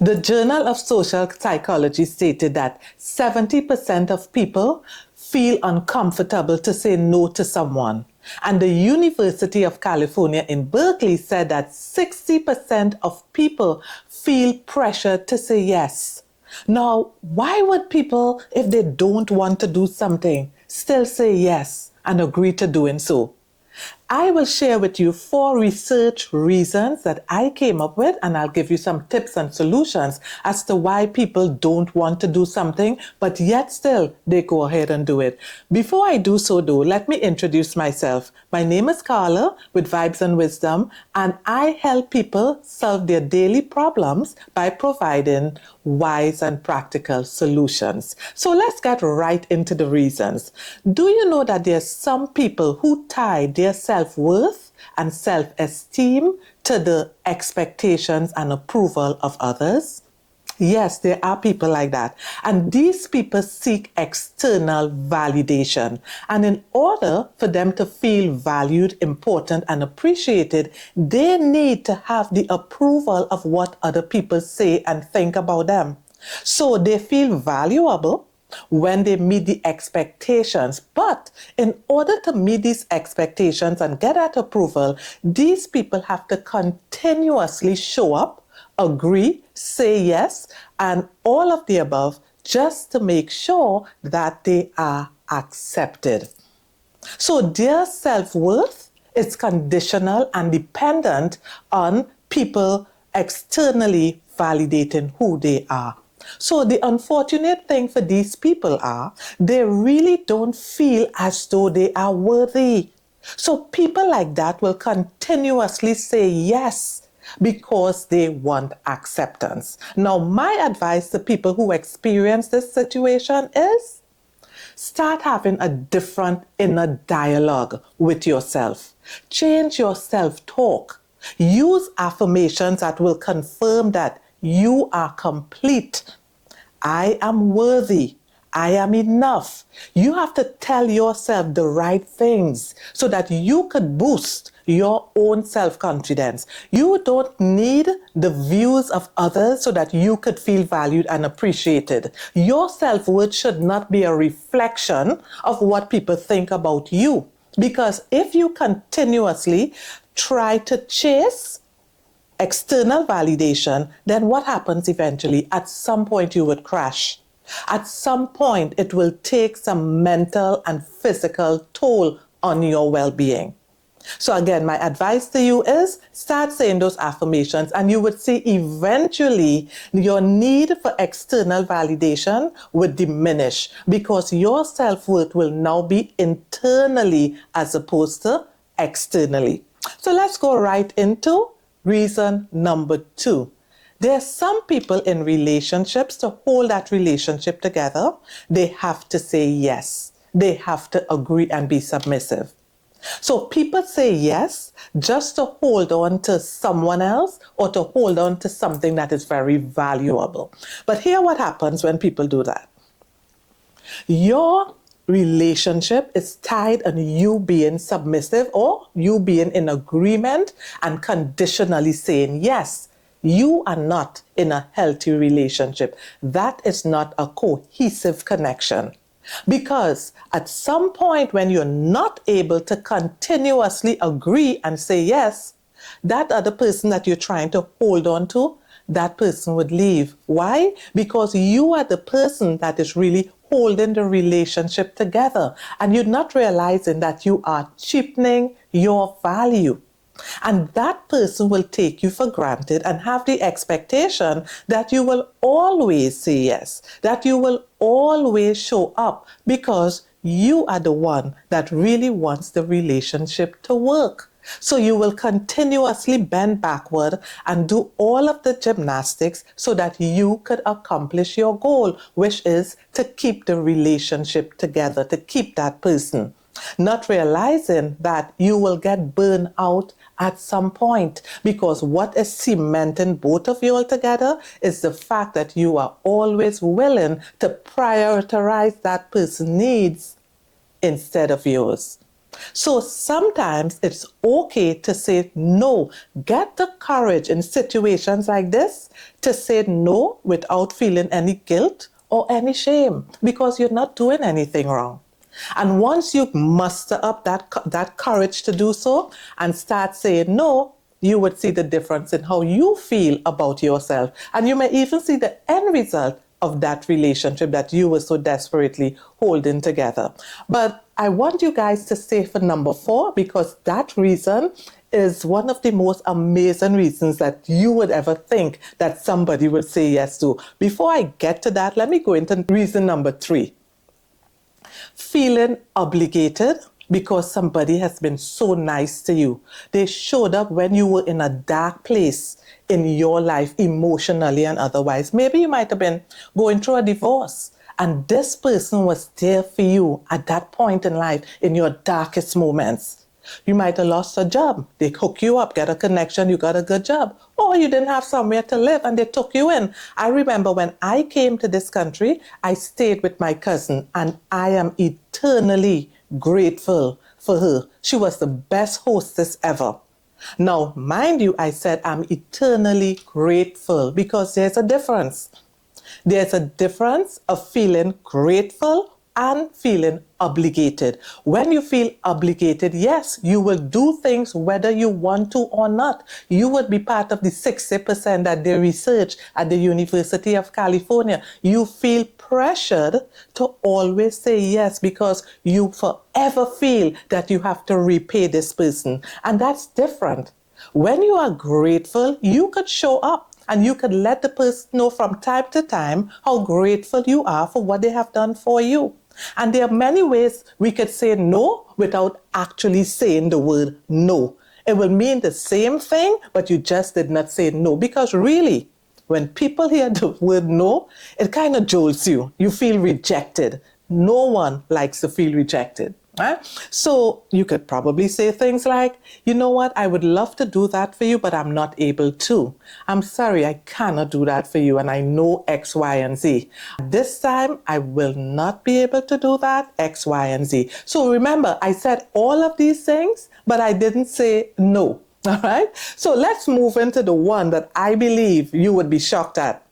The Journal of Social Psychology stated that 70% of people feel uncomfortable to say no to someone. And the University of California in Berkeley said that 60% of people feel pressure to say yes. Now, why would people, if they don't want to do something, still say yes and agree to doing so? I will share with you 4 research reasons that I came up with, and I'll give you some tips and solutions as to why people don't want to do something, but yet still they go ahead and do it. Before I do so though, let me introduce myself. My name is Carla with Vibes and Wisdom, and I help people solve their daily problems by providing wise and practical solutions. So let's get right into the reasons. Do you know that there's some people who tie their self-worth and self-esteem to the expectations and approval of others? Yes, there are people like that. And these people seek external validation. And in order for them to feel valued, important, and appreciated, they need to have the approval of what other people say and think about them. So they feel valuable when they meet the expectations. But in order to meet these expectations and get that approval, these people have to continuously show up, agree, say yes, and all of the above just to make sure that they are accepted. So their self-worth is conditional and dependent on people externally validating who they are. So the unfortunate thing for these people are they really don't feel as though they are worthy. So people like that will continuously say yes because they want acceptance. Now, my advice to people who experience this situation is start having a different inner dialogue with yourself. Change your self-talk. Use affirmations that will confirm that you are complete. I am worthy. I am enough. You have to tell yourself the right things so that you could boost your own self-confidence. You don't need the views of others so that you could feel valued and appreciated. Your self-worth should not be a reflection of what people think about you. Because if you continuously try to chase external validation, then what happens eventually? At some point you would crash. At some point it will take some mental and physical toll on your well-being. So again, my advice to you is start saying those affirmations and you would see eventually your need for external validation would diminish because your self-worth will now be internally as opposed to externally. So let's go right into reason number 2. There are some people in relationships, to hold that relationship together, they have to say yes. They have to agree and be submissive. So people say yes just to hold on to someone else or to hold on to something that is very valuable. But here what happens when people do that. Your relationship is tied on you being submissive or you being in agreement and conditionally saying yes. You are not in a healthy relationship. That is not a cohesive connection. Because at some point when you're not able to continuously agree and say yes, that other person that you're trying to hold on to, that person would leave. Why? Because you are the person that is really holding the relationship together and you're not realizing that you are cheapening your value. And that person will take you for granted and have the expectation that you will always say yes, that you will always show up because you are the one that really wants the relationship to work. So you will continuously bend backward and do all of the gymnastics so that you could accomplish your goal, which is to keep the relationship together, to keep that person. Not realizing that you will get burned out at some point because what is cementing both of you all together is the fact that you are always willing to prioritize that person's needs instead of yours. So sometimes it's okay to say no. Get the courage in situations like this to say no without feeling any guilt or any shame, because you're not doing anything wrong. And once you muster up that courage to do so and start saying no, you would see the difference in how you feel about yourself. And you may even see the end result of that relationship that you were so desperately holding together. But I want you guys to stay for number 4, because that reason is one of the most amazing reasons that you would ever think that somebody would say yes to. Before I get to that, let me go into reason number 3. Feeling obligated because somebody has been so nice to you. They showed up when you were in a dark place in your life, emotionally and otherwise. Maybe you might have been going through a divorce, and this person was there for you at that point in life, in your darkest moments. You might have lost a job. They hook you up, get a connection, you got a good job. Or you didn't have somewhere to live and they took you in. I remember when I came to this country, I stayed with my cousin, and I am eternally grateful for her. She was the best hostess ever. Now, mind you, I said I'm eternally grateful, because there's a difference. There's a difference of feeling grateful and feeling obligated. When you feel obligated, yes, you will do things whether you want to or not. You would be part of the 60% that they research at the University of California. You feel pressured to always say yes because you forever feel that you have to repay this person. And that's different. When you are grateful, you could show up and you could let the person know from time to time how grateful you are for what they have done for you. And there are many ways we could say no without actually saying the word no. It will mean the same thing, but you just did not say no. Because really, when people hear the word no, it kind of jolts you. You feel rejected. No one likes to feel rejected. Right? So you could probably say things like, you know what, I would love to do that for you, but I'm not able to. I'm sorry, I cannot do that for you, and I know X, Y, and Z. This time, I will not be able to do that, X, Y, and Z. So remember, I said all of these things, but I didn't say no. All right? So let's move into the one that I believe you would be shocked at.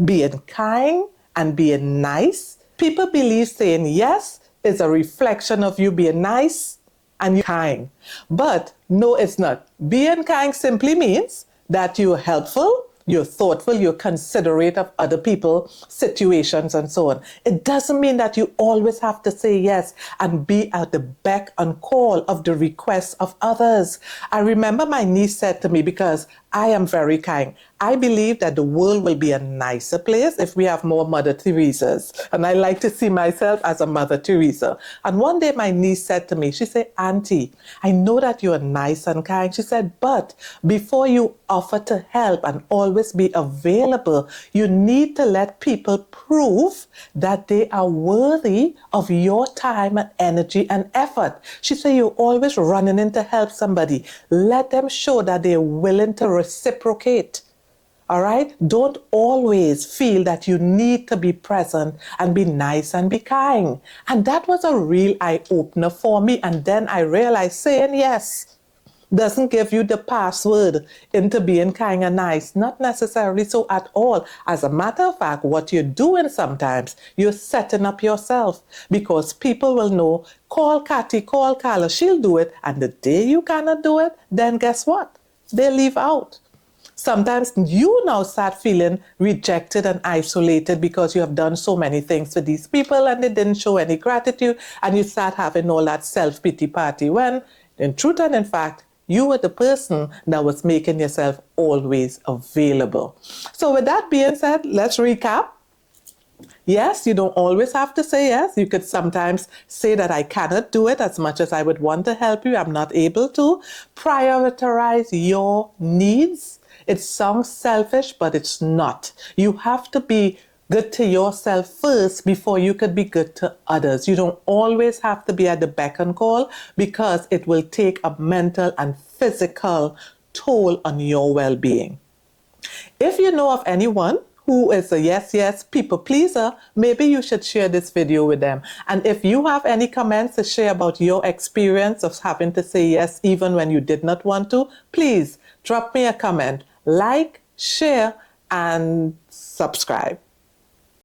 Being kind and being nice. People believe saying yes is a reflection of you being nice and you're kind. But no, it's not. Being kind simply means that you're helpful, you're thoughtful, you're considerate of other people, situations, and so on. It doesn't mean that you always have to say yes and be at the beck and call of the requests of others. I remember my niece said to me, because I am very kind, I believe that the world will be a nicer place if we have more Mother Teresas. And I like to see myself as a Mother Teresa. And one day my niece said to me, she said, Auntie, I know that you're nice and kind. She said, but before you offer to help and always be available, you need to let people prove that they are worthy of your time and energy and effort. She said, you're always running in to help somebody. Let them show that they're willing to reciprocate. All right? Don't always feel that you need to be present and be nice and be kind. And that was a real eye-opener for me. And then I realized saying yes doesn't give you the password into being kind and nice. Not necessarily so at all. As a matter of fact, what you're doing sometimes, you're setting up yourself, because people will know, call Cathy, call Carla, she'll do it. And the day you cannot do it, then guess what? They leave out. Sometimes you now start feeling rejected and isolated because you have done so many things for these people and they didn't show any gratitude, and you start having all that self-pity party, when in truth and in fact, you were the person that was making yourself always available. So with that being said, let's recap. Yes, you don't always have to say yes. You could sometimes say that I cannot do it as much as I would want to help you. I'm not able to. Prioritize your needs. It sounds selfish, but it's not. You have to be good to yourself first before you could be good to others. You don't always have to be at the beck and call, because it will take a mental and physical toll on your well-being. If you know of anyone who is a yes, yes people pleaser, maybe you should share this video with them. And if you have any comments to share about your experience of having to say yes even when you did not want to, please drop me a comment, like, share, and subscribe.